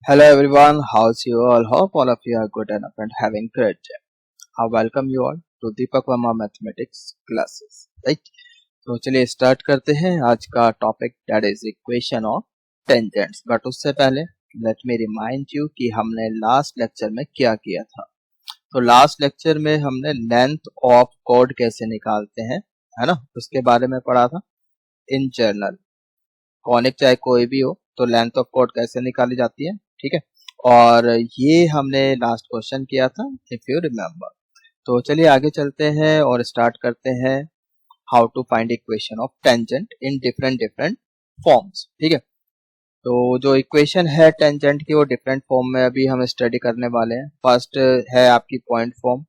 Hello everyone, how's you all? Hope all of you are good enough and having great day. I welcome you all to Deepak Verma Mathematics classes. Right? तो चलिए start करते हैं आज का topic that is equation of tangents. But उससे पहले let me remind you कि हमने लास्ट लेक्चर में क्या किया था। तो लास्ट लेक्चर में हमने लेंथ ऑफ कॉर्ड कैसे निकालते हैं, है ना, उसके बारे में पढ़ा था। इन जनरल कॉनिक चाहे कोई भी हो तो लेंथ ऑफ कॉर्ड कैसे निकाली जाती है, ठीक है। और ये हमने लास्ट क्वेश्चन किया था इफ यू रिमेम्बर। तो चलिए आगे चलते हैं और स्टार्ट करते हैं how to find equation of tangent in different different forms, ठीक है। तो जो इक्वेशन है टेंजेंट की वो डिफरेंट फॉर्म में अभी हम स्टडी करने वाले हैं। फर्स्ट है आपकी पॉइंट फॉर्म,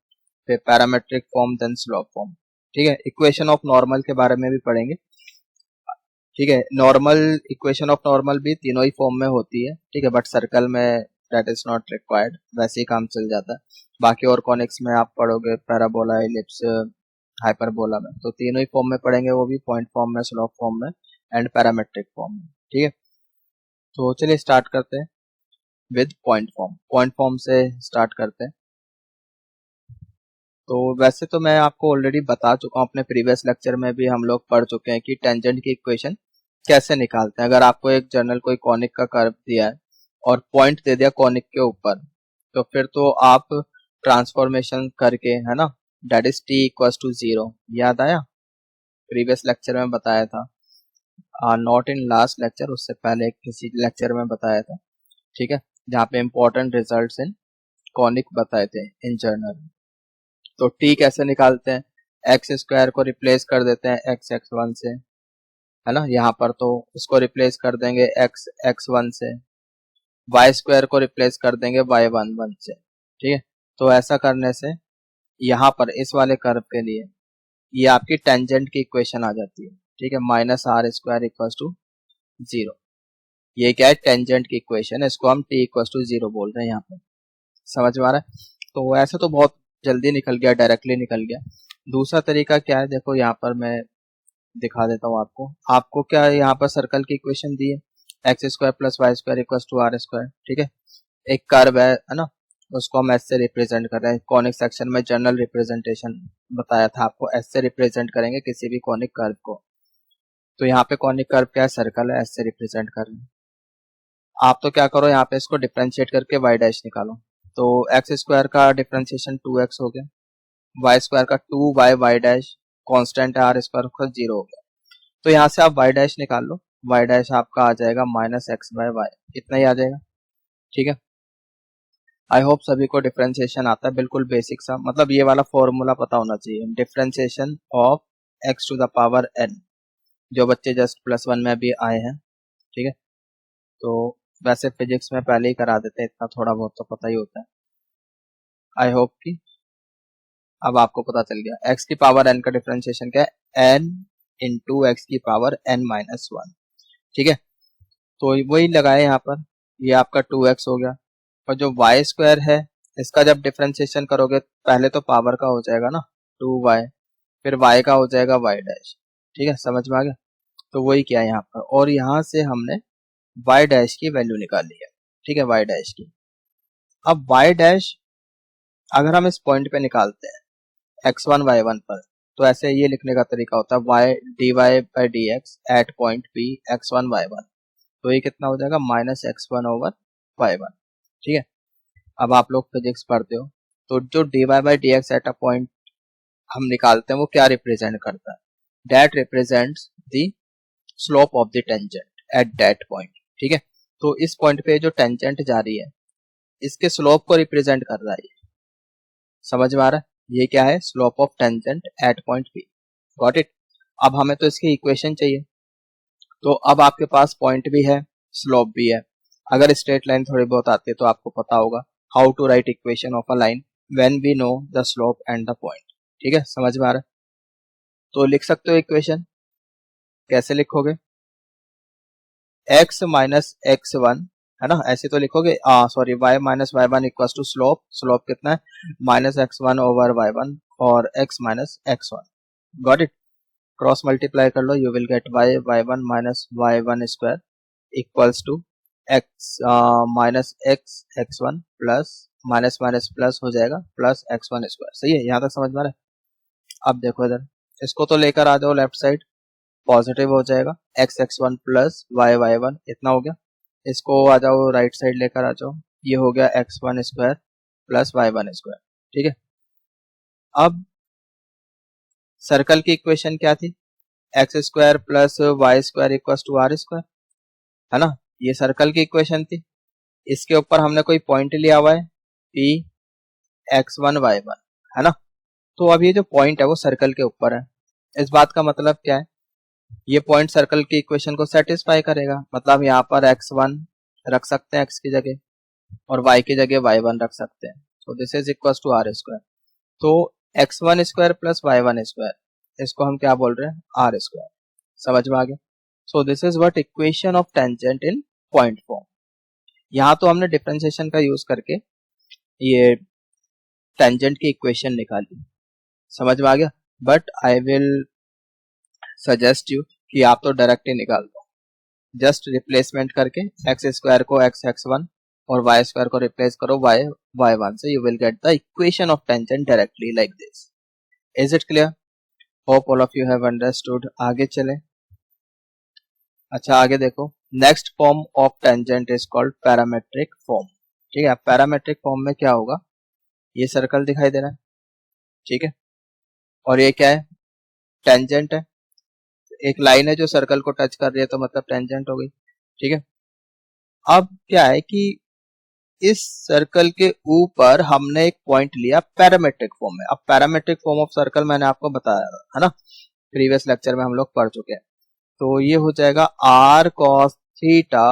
फिर parametric form, then slope form, ठीक है। इक्वेशन ऑफ नॉर्मल के बारे में भी पढ़ेंगे, ठीक है। नॉर्मल इक्वेशन ऑफ नॉर्मल भी तीनों ही फॉर्म में होती है, ठीक है, बट सर्कल में दैट इज नॉट रिक्वायर्ड, वैसे ही काम चल जाता है। बाकी और कॉनिक्स में आप पढ़ोगे पैराबोला, इलिप्स, हाइपरबोला में, तो तीनों ही फॉर्म में पढ़ेंगे, वो भी पॉइंट फॉर्म में, स्लोप फॉर्म में एंड पैरामेट्रिक फॉर्म में, ठीक है। तो चलिए स्टार्ट करते हैं with point form. Point form से स्टार्ट करते हैं। तो वैसे तो मैं आपको ऑलरेडी बता चुका हूँ, अपने प्रीवियस लेक्चर में भी हम लोग पढ़ चुके हैं कि टेंजेंट की इक्वेशन कैसे निकालते हैं। अगर आपको एक जनरल कोई कॉनिक का कर्व दिया है और पॉइंट दे दिया कॉनिक के ऊपर, तो फिर तो आप ट्रांसफॉर्मेशन करके, है ना, that is t equals to 0, याद आया, प्रीवियस लेक्चर में बताया था, नॉट इन लास्ट लेक्चर, उससे पहले किसी लेक्चर में बताया था, ठीक है, जहाँ पे इंपॉर्टेंट रिजल्ट्स इन कॉनिक बताए थे इन जनरल। तो t कैसे निकालते हैं, एक्स स्क्वायर को रिप्लेस कर देते हैं एक्स एक्स वन से, है ना, यहाँ पर तो उसको रिप्लेस कर देंगे एक्स एक्स वन से, वाई स्क्वायर को रिप्लेस कर देंगे वाई वन वन से, ठीक है। तो ऐसा करने से यहाँ पर इस वाले कर्व के लिए ये आपकी टेंजेंट की इक्वेशन आ जाती है, ठीक है, minus R square equal to 0। ये क्या है, टेंजेंट की इक्वेशन है, इसको हम t इक्वल टू 0 बोल रहे हैं यहाँ पर। समझ में आ रहा है। तो ऐसा तो बहुत जल्दी निकल गया, डायरेक्टली निकल गया। दूसरा तरीका क्या है, देखो यहाँ पर मैं दिखा देता हूँ आपको। आपको क्या है, यहाँ पर सर्कल की इक्वेशन दी है, x square plus Y square equal to are square, ठीक है। एक कर्व है ना, उसको हम एस से रिप्रेजेंट कर रहे हैं। कॉनिक सेक्शन में जनरल रिप्रेजेंटेशन बताया था आपको, एस से रिप्रेजेंट करेंगे किसी भी कॉनिक कर्व को। तो यहाँ पे कॉनिक कर्व क्या है, सर्कल है, एस से रिप्रेजेंट कर रहे हैं। आप तो क्या करो, यहाँ पे इसको डिफ्रेंशिएट करके वाई डैश निकालो। तो एक्स स्क्वायर का डिफ्रेंशिएशन 2x हो गया, वाई स्क्वायर का 2y वाई डैश, कॉन्स्टेंट है आर स्क्वायर का 0 हो गया। तो यहाँ से आप वाई डैश निकाल लो, वाई डैश आपका आ जाएगा माइनस एक्स बाय वाई, इतना ही आ जाएगा, ठीक है। आई होप सभी को डिफरेंशिएशन आता है, बिल्कुल बेसिक सा, मतलब ये वाला फॉर्मूला पता होना चाहिए, differentiation of X to the power n, जो बच्चे जस्ट +1 में भी आए हैं, ठीक है। तो वैसे फिजिक्स में पहले ही करा देते हैं, इतना थोड़ा बहुत तो पता ही होता है। आई होप कि अब आपको पता चल गया। एक्स की पावर n का डिफरेंशिएशन क्या है, n इंटू एक्स की पावर n माइनस 1, ठीक है। तो वही लगाए यहाँ पर, ये आपका 2x हो गया। और जो वाई स्क्वायर है, इसका जब डिफरेंशिएशन करोगे पहले तो पावर का हो जाएगा ना 2y, फिर y का हो जाएगा y डैश, ठीक है, समझ में आ गया। तो वही किया यहाँ पर, और यहाँ से हमने y डैश की वैल्यू निकाली है, ठीक है, y डैश की। अब y डैश अगर हम इस पॉइंट पे निकालते हैं x1 y1 पर, तो ऐसे ये लिखने का तरीका होता है y dy by D X at point p x1 y1। तो ये कितना हो जाएगा, माइनस x1 ओवर y1, ठीक है। अब आप लोग फिजिक्स पढ़ते हो, तो जो dy by D X at a point हम निकालते हैं वो क्या रिप्रेजेंट करता है, that represents the slope of the tangent at that point, ठीक है। तो इस पॉइंट पे जो टेंजेंट जा रही है, इसके स्लोप को रिप्रेजेंट कर रहा है ये। समझ में आ रहा है, ये क्या है, slope of tangent at point P. Got it. अब हमें तो इसकी इक्वेशन चाहिए, तो अब आपके पास पॉइंट भी है, स्लोप भी है। अगर स्ट्रेट लाइन थोड़ी बहुत आती है तो आपको पता होगा how to write equation of a line when we know the slope and the point, ठीक है, समझ में आ रहा है। तो लिख सकते हो इक्वेशन, कैसे लिखोगे, x माइनस एक्स वन, है ना, ऐसे तो लिखोगे, sorry y minus y one equal to slope, slope कितना है minus x one over y one और x minus x one. Got it. Cross multiply कर लो, you will get y y one minus y one square equals to x minus x x one plus minus minus plus हो जाएगा plus x one square. सही है, यहाँ तक समझ में आ रहा है। अब देखो इधर, इसको तो लेकर आ जाओ लेफ्ट साइड, पॉजिटिव हो जाएगा, X x one plus Y Y one, इतना हो गया। इसको आ जाओ राइट साइड लेकर आ जाओ, ये हो गया X one square plus Y one square. ठीक है, अब सर्कल की इक्वेशन क्या थी, X square plus Y square equal to are square, है ना, ये सर्कल की इक्वेशन थी। इसके ऊपर हमने कोई पॉइंट लिया हुआ है P X one Y one, है ना। तो अब ये जो पॉइंट है वो सर्कल के ऊपर है। इस बात का मतलब क्या है, ये पॉइंट सर्कल की इक्वेशन को सेटिस्फाई करेगा, मतलब यहाँ पर एक्स वन रख सकते हैं एक्स की जगह और वाई की जगह वाई वन रख सकते हैं। So this is equal to are square. तो x one square plus Y one square, इसको हम क्या बोल रहे हैं, आर स्क्वायर। समझ में आ गया। सो this is what equation of tangent in point form. यहाँ तो हमने डिफरेंशिएशन का यूज करके ये टेंजेंट की इक्वेशन निकाली, समझ में आ गया। But I will suggest you कि आप तो डायरेक्ट ही निकाल दो, जस्ट रिप्लेसमेंट करके एक्स स्क्वायर को एक्स एक्स वन और वाई स्क्वायर को रिप्लेस करो वाई वाई वन से, you will gate the equation of tangent directly like this. Is it clear? Hope all of you have understood. आगे चले। अच्छा आगे देखो, next form of tangent is called parametric form. ठीक है, parametric form में क्या होगा, ये सर्कल दिखाई दे रहा है, ठीक है, और ये क्या है, टेंजेंट है, एक लाइन है जो सर्कल को टच कर रही है, तो मतलब टेंजेंट हो गई। ठीक है, अब क्या है कि इस सर्कल के ऊपर हमने एक पॉइंट लिया पैरामेट्रिक फॉर्म में। अब पैरामेट्रिक फॉर्म ऑफ सर्कल मैंने आपको बताया है ना, प्रीवियस लेक्चर में हम लोग पढ़ चुके हैं। तो ये हो जाएगा R cos theta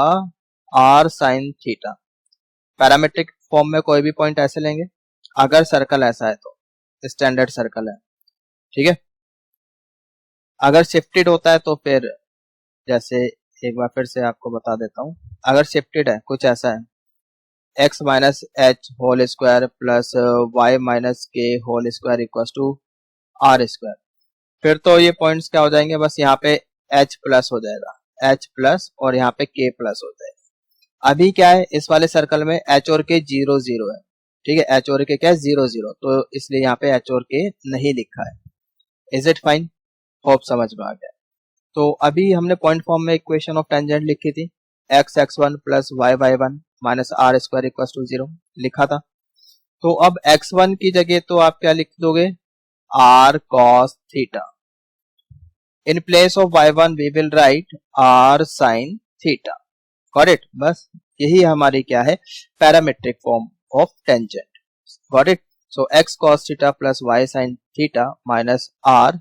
R sine theta. Parametric form में कोई भी पॉइंट ऐसे लेंगे अगर सर्कल ऐसा है तो, स्टैंडर्ड सर्कल है। ठीक है, अगर शिफ्टेड होता है तो फिर, जैसे एक बार फिर से आपको बता देता हूं, अगर शिफ्टेड है कुछ ऐसा है, x minus h whole square plus y minus k whole square equal to are square, फिर तो ये पॉइंट्स क्या हो जाएंगे, बस यहाँ पे एच प्लस हो जाएगा, एच प्लस और यहाँ पे के प्लस हो जाएगा। अभी क्या है, इस वाले सर्कल में एच और के जीरो जीरो है। ठीक है, एच और के क्या है, जीरो जीरो, तो इसलिए यहाँ पे एच और के नहीं लिखा है। Is it fine? होप समझ में आ गया। तो अभी हमने पॉइंट फॉर्म में इक्वेशन ऑफ टेंजेंट लिखी थी, X x one plus Y Y one minus R square equal to zero लिखा था। तो अब एक्स वन की जगह तो आप क्या लिख दोगे, R cos theta. In place of Y one we will write R sine theta. Got it? बस यही हमारी क्या है, parametric form of tangent. Got it? So X cos theta plus Y sine theta minus R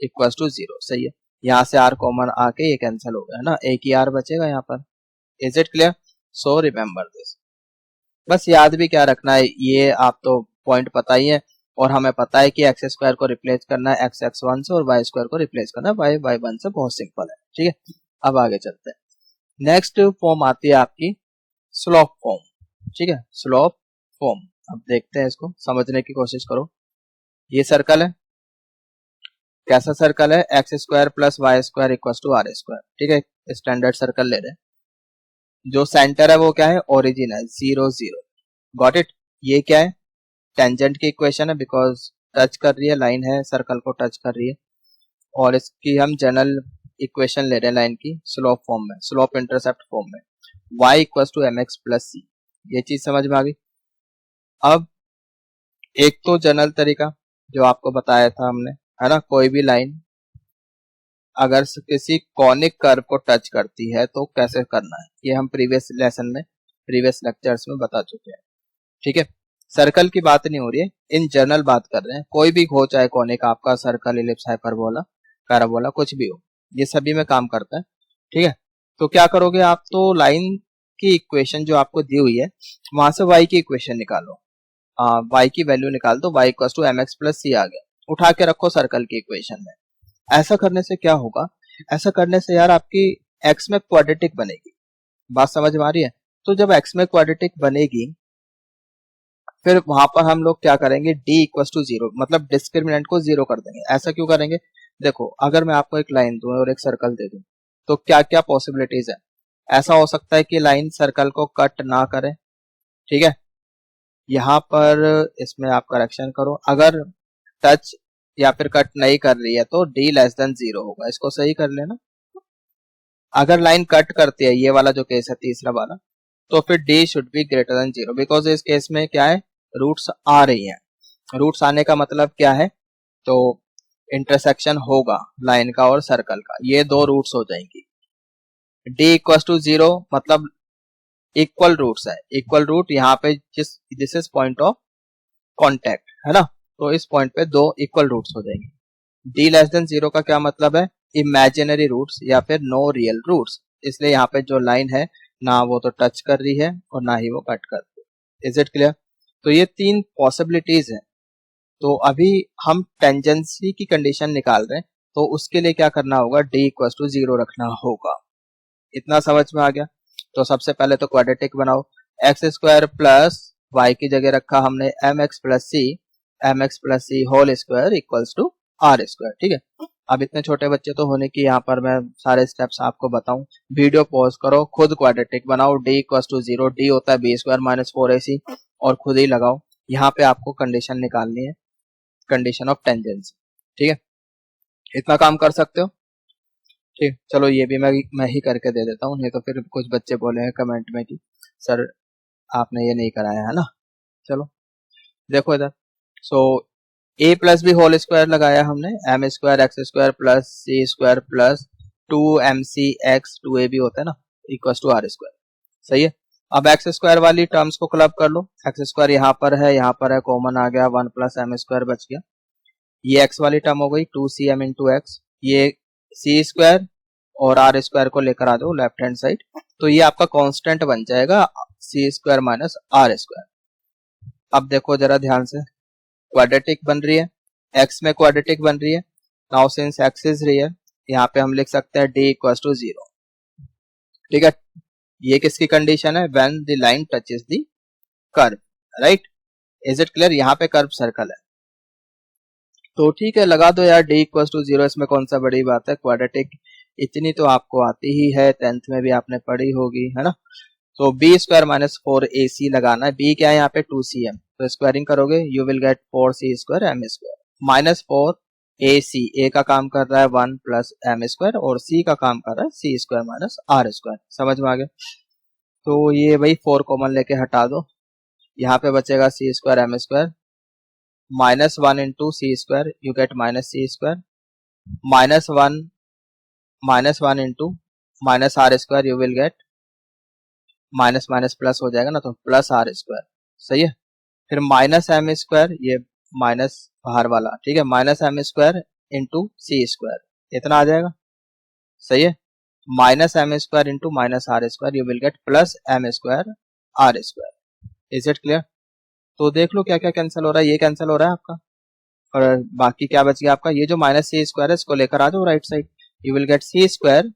equal to zero. सही है, यहाँ से are common आके ये कैंसिल हो गया, है ना, एक ही आर बचेगा यहाँ पर। Is it clear? So remember this. बस याद भी क्या रखना है, ये आप तो पॉइंट पता ही है, और हमें पता है कि एक्स स्क्वायर को रिप्लेस करना है एक्स एक्स वन से और वाई स्क्वायर को रिप्लेस करना है वाई वाई वन से। बहुत सिंपल है। ठीक है, अब आगे चलते हैं। नेक्स्ट फॉर्म आती है आपकी स्लोप फॉर्म। ठीक है, स्लोप फॉर्म। अब देखते हैं, इसको समझने की कोशिश करो। ये सर्कल है, कैसा सर्कल है, x square plus Y square equal to are square. ठीक है, स्टैंडर्ड सर्कल ले रहे हैं, जो सेंटर है वो क्या है, ओरिजिन है, जीरो जीरो। Got it? ये क्या है, टेंजेंट की इक्वेशन है, बिकॉज टच कर रही है, लाइन है सर्कल को टच कर रही है, और इसकी हम जनरल इक्वेशन ले रहे हैं लाइन की स्लोप फॉर्म में, स्लोप इंटरसेप्ट फॉर्म में, y equal to M x plus c. ये चीज समझ में आ गई। अब एक तो जनरल तरीका जो आपको बताया था हमने, है ना, कोई भी लाइन अगर किसी कॉनिक कर्व को टच करती है तो कैसे करना है, ये हम प्रीवियस लेसन में, प्रीवियस लेक्चर्स में बता चुके हैं। ठीक है, सर्कल की बात नहीं हो रही है, इन जनरल बात कर रहे हैं। कोई भी हो, चाहे कॉनिक आपका, सर्कल, इलिप्स, हाइपरबोला, पैराबोला, कुछ भी हो, ये सभी में काम करता है। ठीक है, तो क्या करोगे आप, तो लाइन की इक्वेशन जो आपको दी हुई है वहां से y की इक्वेशन निकालो, y की वैल्यू निकाल दो, y equal to M x plus c आ गया, उठा के रखो सर्कल की इक्वेशन में। ऐसा करने से क्या होगा, ऐसा करने से यार आपकी x में क्वाड्रेटिक बनेगी। बात समझ में आ रही है? तो जब x में क्वाड्रेटिक बनेगी, फिर वहां पर हम लोग क्या करेंगे, d इक्वल टू जीरो, मतलब डिस्क्रिमिनेंट को जीरो कर देंगे। ऐसा क्यों करेंगे, देखो अगर मैं आपको एक लाइन दूं और एक सर्कल दे दूं, तो क्या क्या पॉसिबिलिटीज है? ऐसा हो सकता है कि लाइन सर्कल को कट ना करे, ठीक है, यहाँ पर इसमें आप करेक्शन करो, अगर टच या फिर कट नहीं कर रही है तो d लेस देन 0 होगा, इसको सही कर लेना। अगर लाइन कट करती है, ये वाला जो केस है तीसरा वाला, तो फिर d should be greater than 0, because इस केस में क्या है, रूट्स आ रही हैं। रूट्स आने का मतलब क्या है, तो इंटरसेक्शन होगा लाइन का और सर्कल का, ये दो रूट्स हो जाएंगी। d इक्वल टू 0 मतलब इक्वल रूट्स है, इक्वल रूट यहाँ पे this is point of contact है ना, तो इस पॉइंट पे दो इक्वल रूट्स हो जाएंगे। d लेस देन 0 का क्या मतलब है, इमेजिनरी रूट्स या फिर नो रियल रूट्स, इसलिए यहाँ पे जो लाइन है ना वो तो टच कर रही है और ना ही वो कट कर रही है। Is it clear? तो ये तीन पॉसिबिलिटीज है। तो अभी हम टेंजेंसी की कंडीशन निकाल रहे हैं, तो उसके लिए क्या करना होगा, d इक्वल टू 0 रखना होगा। इतना समझ में आ गया? तो सबसे पहले तो क्वाड्रेटिक बनाओ, एक्स स्क्वायर प्लस वाई की जगह रखा हमने M x plus C whole square equals to are square, ठीक है। अब इतने छोटे बच्चे तो होने की यहाँ पर मैं सारे स्टेप्स आपको बताऊं, वीडियो पॉज करो, खुद क्वाड्रेटिक बनाओ। d इक्वल्स टू 0, d होता है बी स्क्वायर माइनस 4ac, और खुद ही लगाओ। यहाँ पे आपको कंडीशन निकालनी है, कंडीशन ऑफ टेंजेंसी, ठीक है। इतना काम कर सकते हो? ठीक, चलो ये भी मैं ही करके दे देता हूँ, नहीं तो फिर कुछ बच्चे बोले हैं कमेंट में कि सर आपने ये नहीं कराया है ना। चलो देखो इधर, so a plus b whole square लगाया हमने, m square x square plus c square plus 2mc x 2ab होता है ना, इक्वल टू आर स्क्वायर, सही है। अब एक्स स्क्वायर वाली टर्म्स को क्लब कर लो, एक्स स्क्वायर यहाँ पर है कॉमन आ गया, 1 प्लस एम स्क्वायर बच गया, ये एक्स वाली टर्म हो गई 2cm इंटू एक्स, ये सी स्क्वायर और आर स्क्वायर को लेकर आ जाओ लेफ्ट हैंड साइड, तो ये आपका कांस्टेंट बन जाएगा सी स्क्वायर माइनस आर स्क्वायर। अब देखो जरा ध्यान से, क्वाड्रेटिक बन रही है, एक्स में क्वाड्रेटिक बन रही है। Now since x is real, यहाँ पे हम लिख सकते हैं d इक्वल टू 0, ठीक है। ये किसकी कंडीशन है, when the line touches the curve, right. Is it clear? यहाँ पे कर्व सर्कल है, तो ठीक है लगा दो यार d इक्वल टू 0, इसमें कौन सा बड़ी बात है, क्वाड्रेटिक इतनी तो आपको आती ही है, 10th में भी आपने पढ़ी होगी है ना। तो बी स्क्वायर माइनस 4ac लगाना है, b क्या है यहाँ पे 2cm, तो स्क्वायरिंग करोगे you will get 4c square M square minus 4ac, a का काम कर रहा है 1 प्लस एम स्क्वायर और c का काम कर रहा है c square minus R square. समझ में आ गया? तो ये भाई 4 कॉमन लेके हटा दो, यहाँ पे बचेगा c square M square minus 1 into C square, you get minus C square minus one into minus R square, you will get minus minus plus हो जाएगा ना, तो प्लस आर स्क्वायर, सही है। फिर माइनस एम स्क्वायर, ये minus बाहर वाला, ठीक है, minus M square into C square, इतना आ जाएगा, सही है। Minus M square into minus R square, you will get plus M square R square. Is it clear? तो देख लो क्या क्या कैंसिल हो रहा है, ये कैंसिल हो रहा है आपका, और बाकी क्या बच गया आपका, ये जो माइनस सी स्क्वायर है इसको लेकर आ जाओ right side, you will get C square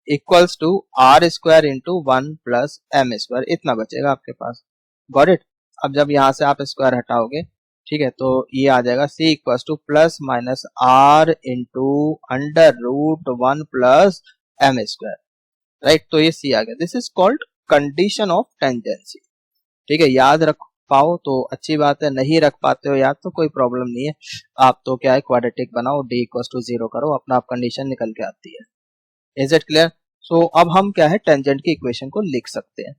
equals to are square into 1 plus M square, इतना बचेगा आपके पास। Got it? अब जब यहाँ से आप स्क्वायर हटाओगे, ठीक है, तो ये आ जाएगा c equals to plus minus are into under root 1 plus M square, right. तो ये सी आ गया, this is called condition of tangency, ठीक है। याद रख पाओ तो अच्छी बात है, नहीं रख पाते हो याद तो कोई प्रॉब्लम नहीं है, आप तो क्या है क्वाड्रेटिक बनाओ, d इक्वल टू 0 करो, अपना आप कंडीशन निकल के आती है। Is it clear? सो अब हम क्या है टेंजेंट की इक्वेशन को लिख सकते हैं,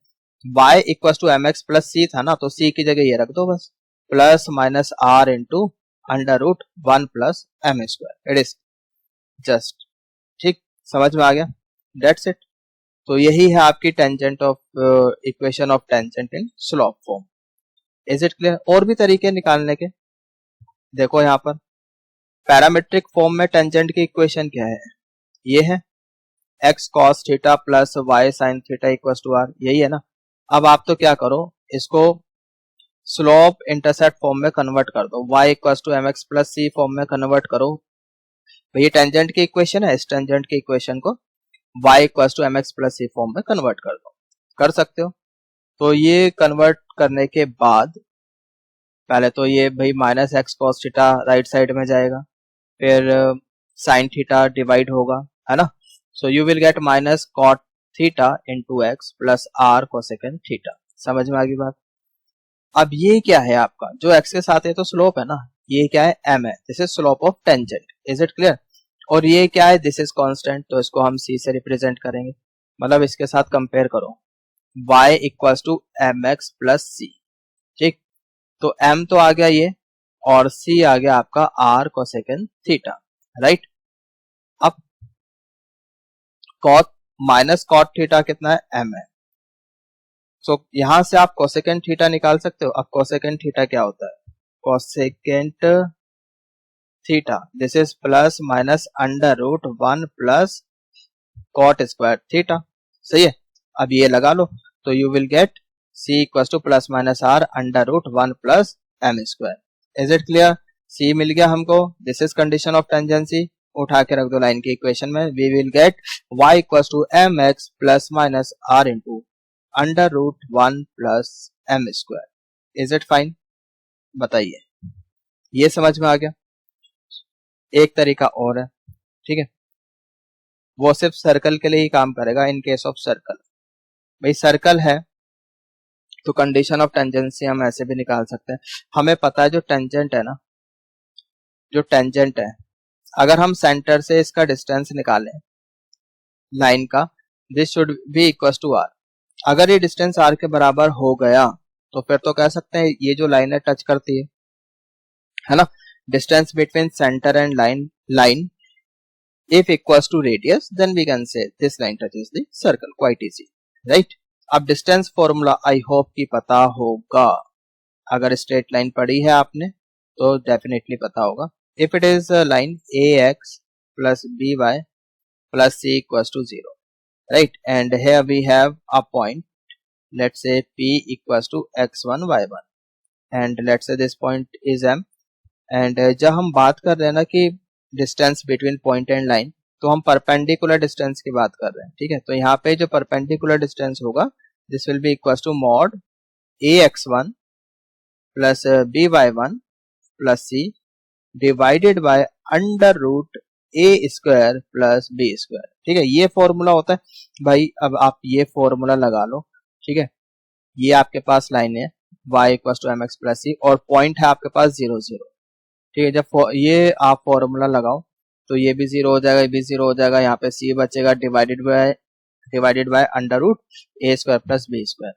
y equal to M x plus c था ना, तो c की जगह ये रख दो बस, plus minus are into under root 1 plus M square, it is just, ठीक, समझ में आ गया? That's it. तो यही है आपकी tangent of equation of tangent in slope form. Is it clear? और भी तरीके निकालने के, देखो यहाँ पर पैरामेट्रिक फॉर्म में टेंजेंट की इक्वेशन क्या है, ये है x cos theta plus y sin theta equal to r, यही है ना। अब आप तो क्या करो, इसको स्लोप इंटरसेप्ट फॉर्म में कन्वर्ट कर दो, y equal to M x plus C form में कन्वर्ट करो, भैया टेंजेंट की इक्वेशन है, इस टेंजेंट की इक्वेशन को y equal to M x plus C form में कन्वर्ट कर दो, कर सकते हो। तो ये कन्वर्ट करने के बाद पहले तो ये भाई minus x cos theta right side में जाएगा, फिर साइन थीटा डिवाइड होगा, है ना। So you will get minus cot theta into x plus r cosecant theta. समझ में आ गई बात। अब ये क्या है आपका, जो एक्स के साथ है तो स्लोप है ना, ये क्या है एम है, this is slope of tangent, is it clear. और ये क्या है, दिस इज कांस्टेंट, तो इसको हम सी से रिप्रेजेंट करेंगे, मतलब इसके साथ कंपेयर करो y equals to M x plus c. ठीक, तो m तो आ गया ये और c आ गया आपका r कोसेकेंड थीटा, राइट। अब cot माइनस कॉट थीटा कितना है, m है। सो यहां से आप कोसेकेंड थीटा निकाल सकते हो। अब कोसेकेंड थीटा क्या होता है, cosecant theta this is plus minus under root 1 plus cot square theta, सही है। अब ये लगा लो तो you will get c equals to plus minus r under root 1 plus m square. Is it clear, c मिल गया हमको, this is condition of tangency. उठा के रख दो लाइन की इक्वेशन में, we will get y equals to M x plus minus r into under root 1 plus m square. Is it fine, बताइए, ये समझ में आ गया। एक तरीका और है, ठीक है, वो सिर्फ सर्कल के लिए ही काम करेगा इन केस ऑफ सर्कल। भाई सर्कल है तो कंडीशन ऑफ टेंजेंसी हम ऐसे भी निकाल सकते हैं। हमें पता है जो टेंजेंट है ना, जो टेंजेंट है, अगर हम सेंटर से इसका डिस्टेंस निकालें लाइन का, this should be equal to r. अगर ये डिस्टेंस आर के बराबर हो गया तो फिर तो कह सकते हैं ये जो लाइन है टच करती है ना, distance between centre and line if equals to radius then we can say this line touches the circle, quite easy, right। अब डिस्टेंस फॉर्मूला आई होप कि पता होगा, अगर स्ट्रेट लाइन पढ़ी है आपने तो डेफिनेटली पता होगा। If it is line ax plus by plus c equals to 0, right, and here we have a point, let's say p equals to x1 y1 and let's say this point is m। and जब हम बात कर रहे हैं ना कि distance between point and line, तो हम परपेंडिकुलर डिस्टेंस की बात कर रहे हैं, ठीक है। तो यहाँ पे जो परपेंडिकुलर डिस्टेंस होगा this will be equal to mod ax1 plus by1 plus c divided by under root a square plus b square, ठीक है। ये फॉर्मूला होता है भाई। अब आप ये फॉर्मूला लगा लो, ठीक है। ये आपके पास लाइन है y equal to M x plus c और पॉइंट है आपके पास 0 0, ठीक है। जब ये आप फॉर्मूला लगाओ तो ये भी 0 हो जाएगा, ये भी 0 हो जाएगा, यहाँ पे c बचेगा divided by under root a square plus b square.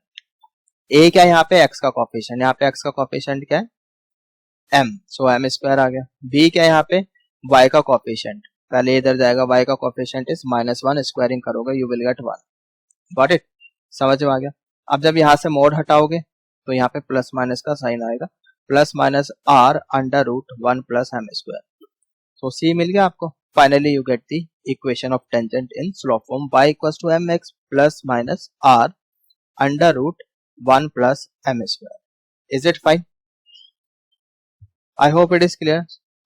a क्या है यहाँ पे, x का कोफिशिएंट, यहाँ पे x का कोफिशिएंट क्या है m, सो m स्क्वायर आ गया। b क्या है यहाँ पे, y का कोफिशिएंट, पहले इधर जाएगा, y का कोफिशिएंट इज -1, स्क्वायरिंग करोगे you will get 1। Got it, समझ में आ गया। अब जब यहाँ से मोड हटाओगे तो यहाँ पे प्लस माइनस का साइन आएगा, plus minus r under root 1 plus m square. तो c मिल गया आपको। Finally you get the equation of tangent in slope form, y equals to mx plus minus r under root 1 plus m square. Is it fine, I hope it is clear.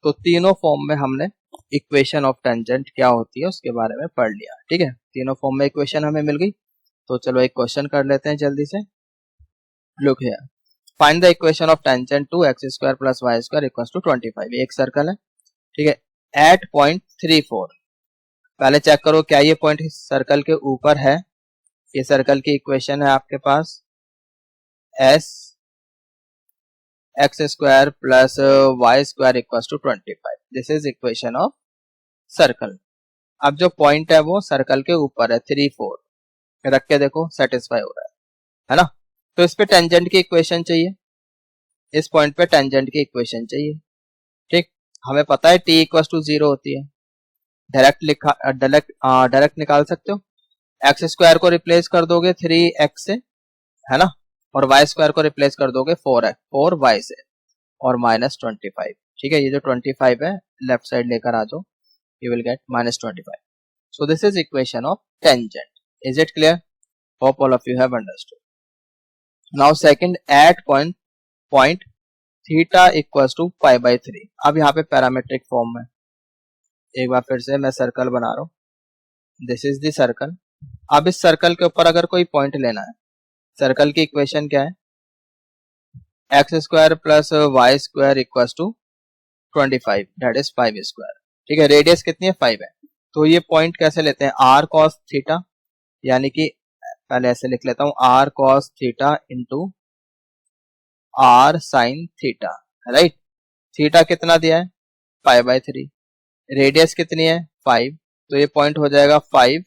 तो तीनों form में हमने equation of tangent क्या होती है उसके बारे में पढ़ लिया, ठीक है। तीनों फॉर्म में इक्वेशन हमें मिल गई। तो चलो एक क्वेश्चन कर लेते हैं जल्दी से। Look here, find the equation of tangent to x square plus Y square equals to 25। एक सर्कल है, ठीक है, एट पॉइंट 34। पहले चेक करो क्या ये पॉइंट सर्कल के ऊपर है। ये सर्कल की इक्वेशन है आपके पास S x square plus Y square equals to 25। This is equation of circle. अब जो पॉइंट है वो सर्कल के ऊपर है 34, रख के देखो सेटिस्फाई हो रहा है ना। तो इस पे टेंजेंट की इक्वेशन चाहिए, इस पॉइंट पे टेंजेंट की इक्वेशन चाहिए, ठीक। हमें पता है t इक्वल टू 0 होती है, डायरेक्ट निकाल सकते हो। एक्स स्क्वायर को रिप्लेस कर दोगे 3x से, है ना, और वाई स्क्वायर को रिप्लेस कर दोगे 4y से और -25, ठीक है। ये जो 25 है लेफ्ट साइड लेकर आ जाओ, you will get -25। So this is equation of tangent. Is it clear, hope all of you have understood. Now second, at point theta equals to π/3। अब यहाँ पे पैरामेट्रिक फॉर्म में, एक बार फिर से मैं सर्कल बना रहा हूँ, दिस इज द सर्कल। अब इस सर्कल के ऊपर अगर कोई पॉइंट लेना है, सर्कल की इक्वेशन क्या है, x square plus Y square equals to 25 that is 5 square, ठीक है। रेडियस कितनी है 5 है, तो ये पॉइंट कैसे लेते हैं, आर कॉस थीटा, यानी कि पहले ऐसे लिख लेता हूं, r cos theta into r sine theta, right. Theta कितना दिया है, 5/3, रेडियस कितनी है 5, तो ये पॉइंट हो जाएगा 5,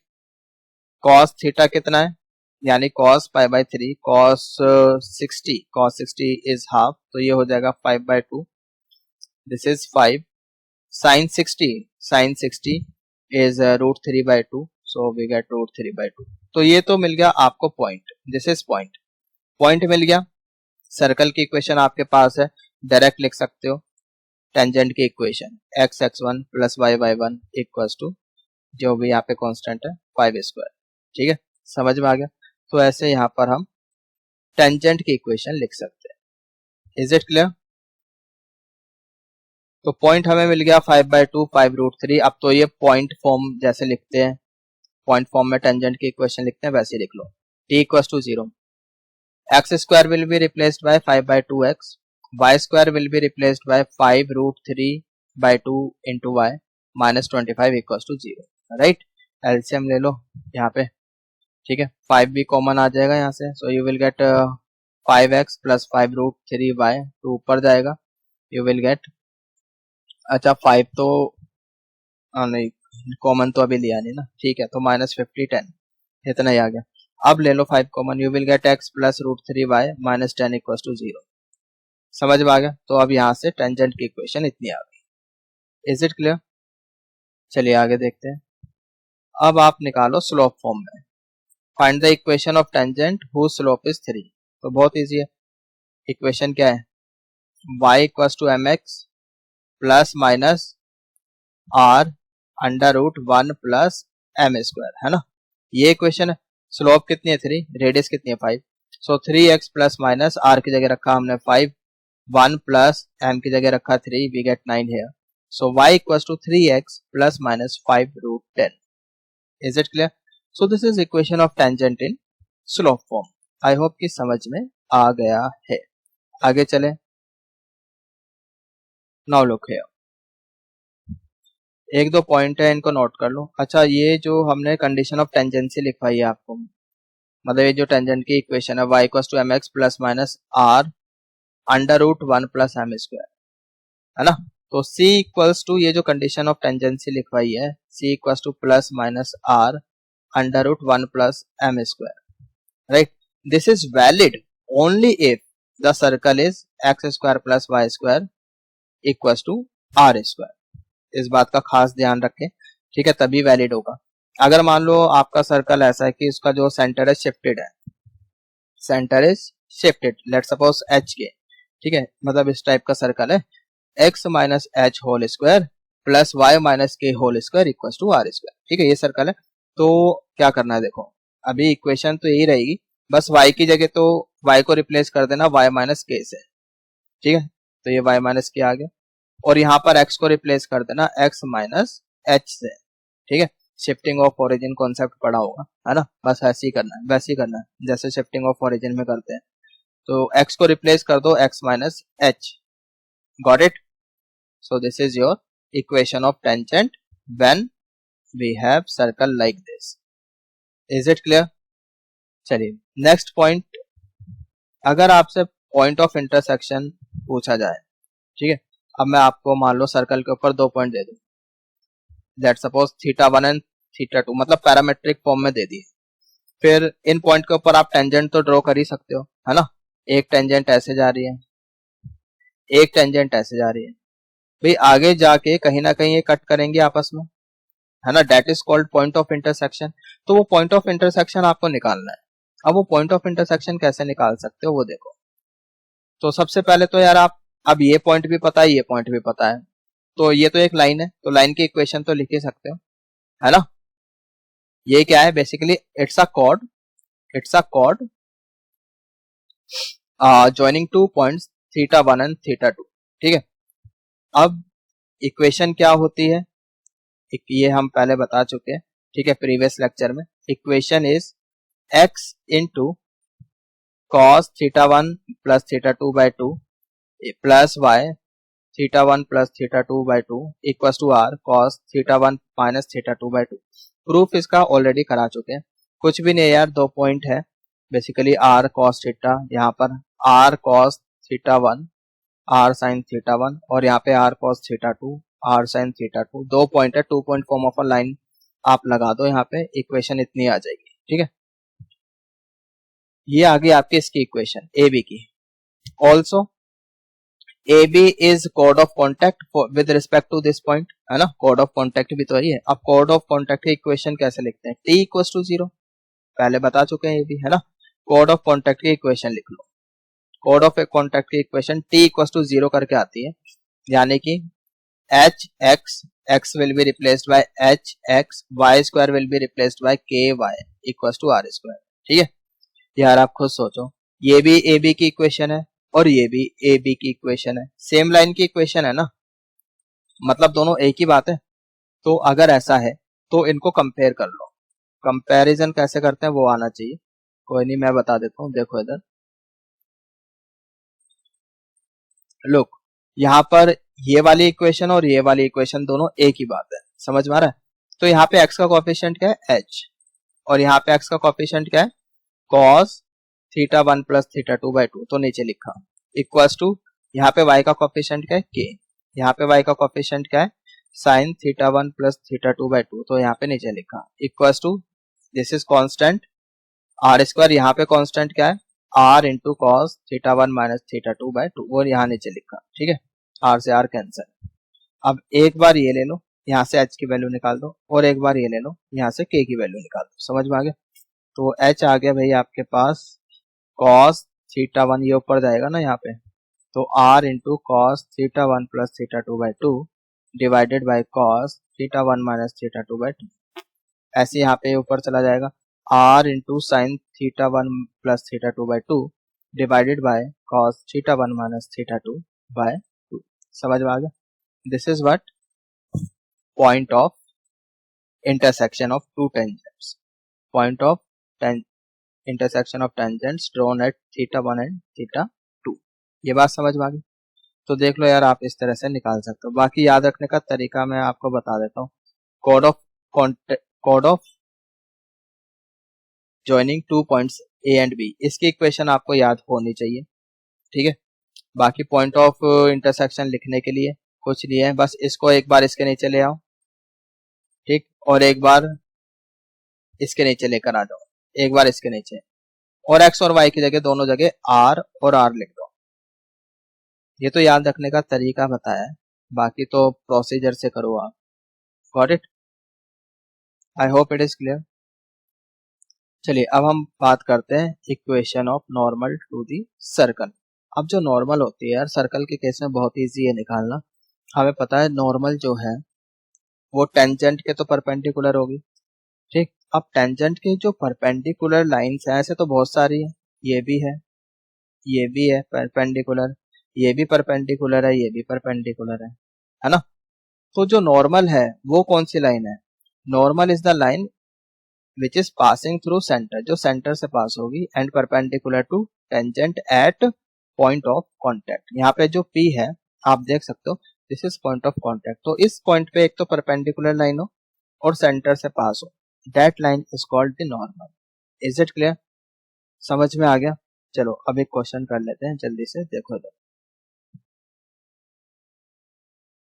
कॉस थीटा कितना है, यानी कॉस 5/3, कॉस 60 इज हाफ, तो ये हो जाएगा 5/2, this is 5, sine 60 is √3/2, so we get √3/2। तो ये तो मिल गया आपको पॉइंट, दिस इज पॉइंट मिल गया। सर्कल की इक्वेशन आपके पास है, डायरेक्ट लिख सकते हो टेंजेंट की equation, x(x1) + y(y1) equals to जो भी यहाँ पे कांस्टेंट है 5²। ठीक है, समझ में आ गया। तो ऐसे यहाँ पर हम टेंजेंट की इक्वेशन लिख सकते हैं। Is it clear? तो पॉइंट हमें मिल गया 5/2, 5√3। अब तो ये पॉइंट फॉर्म जैसे लिखते हैं, पॉइंट फॉर्म में टेंजेंट की इक्वेशन लिखते हैं, वैसे लिख लो, t = 0, x² will be replaced by 5/2x, y² will be replaced by 5√3/2 into y minus 25 equals to 0, right. LCM ले लो यहाँ पे, ठीक है, 5 भी कॉमन आ जाएगा यहाँ से, सो you will gate 5x + 5√3y, तो ऊपर जाएगा, यू विल गेट, अच्छा 5 तो नहीं, कॉमन तो अभी लिया नहीं ना, ठीक है, तो -50, 10, इतना ही आ गया। अब ले लो 5 common, you will gate x + √3y minus 10 equals to 0, समझ में आ गया। तो अब यहाँ से टेंजेंट की इक्वेशन इतनी आ गई। Is it clear? चलिए आगे देखते हैं। अब आप निकालो स्लोप फॉर्म में, find the equation of tangent whose slope is 3। तो बहुत इजी है, इक्वेशन क्या है, y = mx plus minus r √1 + m², है ना, ये इक्वेशन है। स्लोप कितनी है 3, रेडियस कितनी है 5, सो 3x प्लस माइनस r की जगह रखा हमने 5, 1 प्लस m की जगह रखा 3, we get 9 here, so y = 3x plus minus 5√10। Is it clear? So this is equation of tangent in slope form. I hope कि समझ में आ गया है। आगे चले, नाउ लुक हियर, एक दो पॉइंट है, इनको नोट कर लो। अच्छा, ये जो हमने कंडीशन ऑफ टेंजेंसी लिखवाई है आपको, मतलब ये जो टेंजेंट की इक्वेशन है, y = mx plus minus r √1 + m², है ना। तो c = ये जो कंडीशन ऑफ टेंजेंसी लिखवाई है, c = plus minus r √1 + m², right. This is valid only if the circle is x² + y² equals to r²। इस बात का खास ध्यान रखें, ठीक है, तभी वैलिड होगा। अगर मान लो आपका सर्कल ऐसा है कि उसका जो सेंटर है शिफ्टेड है, centre is shifted, let suppose h के, ठीक है, मतलब इस टाइप का सर्कल है, x - h² plus y - k² equals to r², ठीक है, ये सर्कल है। तो क्या करना है, देखो अभी इक्वेशन तो यही रहेगी, बस y की जगह तो y को रिप्लेस कर देना y - k से, ठीक है, तो ये y - k आ गया, और यहाँ पर x को रिप्लेस कर देना x - h से, ठीक है। शिफ्टिंग ऑफ ओरिजिन कॉन्सेप्ट पढ़ा होगा, है ना, बस ऐसे ही करना है, वैसे ही करना है जैसे शिफ्टिंग ऑफ ओरिजिन में करते हैं। तो x को रिप्लेस कर दो x - h, got it. So this is your equation of tangent when we have circle like this. Is it clear? चलिए नेक्स्ट पॉइंट, अगर आपसे पॉइंट ऑफ इंटरसेक्शन पूछा जाए, ठीक है, अब मैं आपको मान लो सर्कल के ऊपर 2 पॉइंट दे दूं, लेट सपोज θ1 एंड θ2, मतलब पैरामेट्रिक फॉर्म में दे दिए, फिर इन पॉइंट के ऊपर आप टेंजेंट तो ड्रॉ कर ही सकते हो, है ना। एक टेंजेंट ऐसे जा रही है, एक टेंजेंट ऐसे जा रही है, भाई आगे जाके कहीं ना कहीं ये कट करेंगे आपस में, है ना, that is called point of intersection. तो वो पॉइंट ऑफ इंटरसेक्शन आपको निकालना है। अब वो पॉइंट ऑफ इंटरसेक्शन कैसे निकाल सकते हो वो देखो। तो सबसे पहले तो यार आप, अब ये पॉइंट भी पता है, ये पॉइंट भी पता है, तो ये तो एक लाइन है, तो लाइन की इक्वेशन तो लिख ही सकते हो, है ना। ये क्या है, basically it's a chord, it's a chord joining two points θ1 and θ2, ठीक है। अब इक्वेशन क्या होती है, ये हम पहले बता चुके हैं, ठीक है, प्रीवियस लेक्चर में। Equation is x into cos θ1 + θ2/2 plus y theta one plus theta two by two equal to r cos theta one minus theta two by two. Proof इसका ऑलरेडी करा चुके हैं, कुछ भी नहीं यार, 2 पॉइंट है बेसिकली, आर कॉस थीटा, यहाँ पर r cos theta one, r sine theta one, और यहाँ पे r cos theta two, r sine theta two. 2 point है, 2 point form of a line आप लगा दो, यहाँ पे इक्वेशन इतनी आ जाएगी। ठीक है, ये आ गई आपकी इसकी इक्वेशन ए बी की। ऑल्सो ए बी इज कोड of contact with respect to this point, है ना, कोड ऑफ कॉन्टेक्ट भी तो यही है। अब कोड ऑफ कॉन्टेक्ट की इक्वेशन कैसे लिखते हैं, टी इक्वल टू 0, पहले बता चुके हैं ये भी, है ना। कोड ऑफ कॉन्टेक्ट की इक्वेशन लिख लो, कोड ऑफ कॉन्टेक्ट की इक्वेशन टी इक्वल टू 0 करके आती है, यानी कि h x, x will be replaced by h x, y square will be replaced by k y equal to are square. ठीक है यार, आप खुद सोचो, ये भी ए बी की इक्वेशन है और ये भी ए बी की इक्वेशन है, सेम लाइन की इक्वेशन है ना, मतलब दोनों एक ही बात है। तो अगर ऐसा है तो इनको कंपेयर कर लो, कंपैरिजन कैसे करते हैं वो आना चाहिए, कोई नहीं मैं बता देता हूँ। देखो इधर लुक, यहाँ पर ये वाली इक्वेशन और ये वाली इक्वेशन दोनों एक ही बात है, समझ में आ रहा है। तो यहाँ पे x का कोएफिशिएंट क्या है h, और यहाँ पे x का कोएफिशिएंट क्या है cos theta one plus theta two by two, तो नीचे लिखा इक्वल्स टू, यहाँ पे y का कोएफिशिएंट क्या है k, यहाँ पे y का कोएफिशिएंट क्या है sine theta one plus theta two by two, तो यहाँ पे नीचे लिखा equals to, this is constant r square, यहाँ पे कांस्टेंट क्या है r into cos theta one minus theta two by two, और यहाँ नीचे लिखा। ठीक है, आर से आर कैंसिल। अब एक बार ये ले लो, यहाँ से h की वैल्यू निकाल दो, और एक बार ये ले लो, यहाँ से k की वैल्यू निकाल दो, समझ में आ गया। तो h आ गया भाई आपके पास cos थीटा वन, ये ऊपर जाएगा ना यहाँ पे, तो r into cos theta one plus theta two by two divided by cos theta one minus theta two by to, ऐसे यहाँ पे ऊपर चला जाएगा r into sine theta one plus theta two by two divided by cos theta one minus theta to by two, समझ में आ गया। This is what point of intersection of to tangents, point of intersection of tangents drawn at theta one and theta two, ये बात समझ में आ गई। तो देख लो यार, आप इस तरह से निकाल सकते हो। बाकी याद रखने का तरीका मैं आपको बता देता हूँ, कोड of joining two points A and B, इसकी इक्वेशन आपको याद होनी चाहिए। ठीक है, बाकी पॉइंट ऑफ इंटरसेक्शन लिखने के लिए कुछ नहीं है, बस इसको एक बार इसके नीचे ले आओ, ठीक, और एक बार इसके नीचे लेकर आ जाओ, एक बार इसके नीचे, और x और y की जगह दोनों जगह r और r लिख दो। ये तो याद रखने का तरीका बताया है, बाकी तो प्रोसीजर से करो आप। Got it, I hope it is clear. चलिए अब हम बात करते हैं equation of normal to the circle. अब जो नॉर्मल होती है यार सर्कल के केस में बहुत इजी है निकालना, हमें पता है नॉर्मल जो है वो टेंजेंट के तो परपेंडिकुलर होगी। ठीक, अब टेंजेंट की जो परपेंडिकुलर लाइंस हैं ऐसे तो बहुत सारी है, ये भी है, ये भी है परपेंडिकुलर, ये भी परपेंडिकुलर है, ये भी परपेंडिकुलर है ना। तो जो नॉर्मल है वो कौन सी लाइन है, normal is the line which is passing through centre, जो सेंटर से पास होगी, and perpendicular to tangent at point of contact. यहाँ पे जो P है आप देख सकते हो, this is point of contact, तो इस पॉइंट पे एक तो परपेंडिकुलर लाइन हो और सेंटर से पास हो, that line is called the normal. Is it clear, समझ में आ गया। चलो अब एक क्वेश्चन कर लेते हैं जल्दी से, देखो इधर।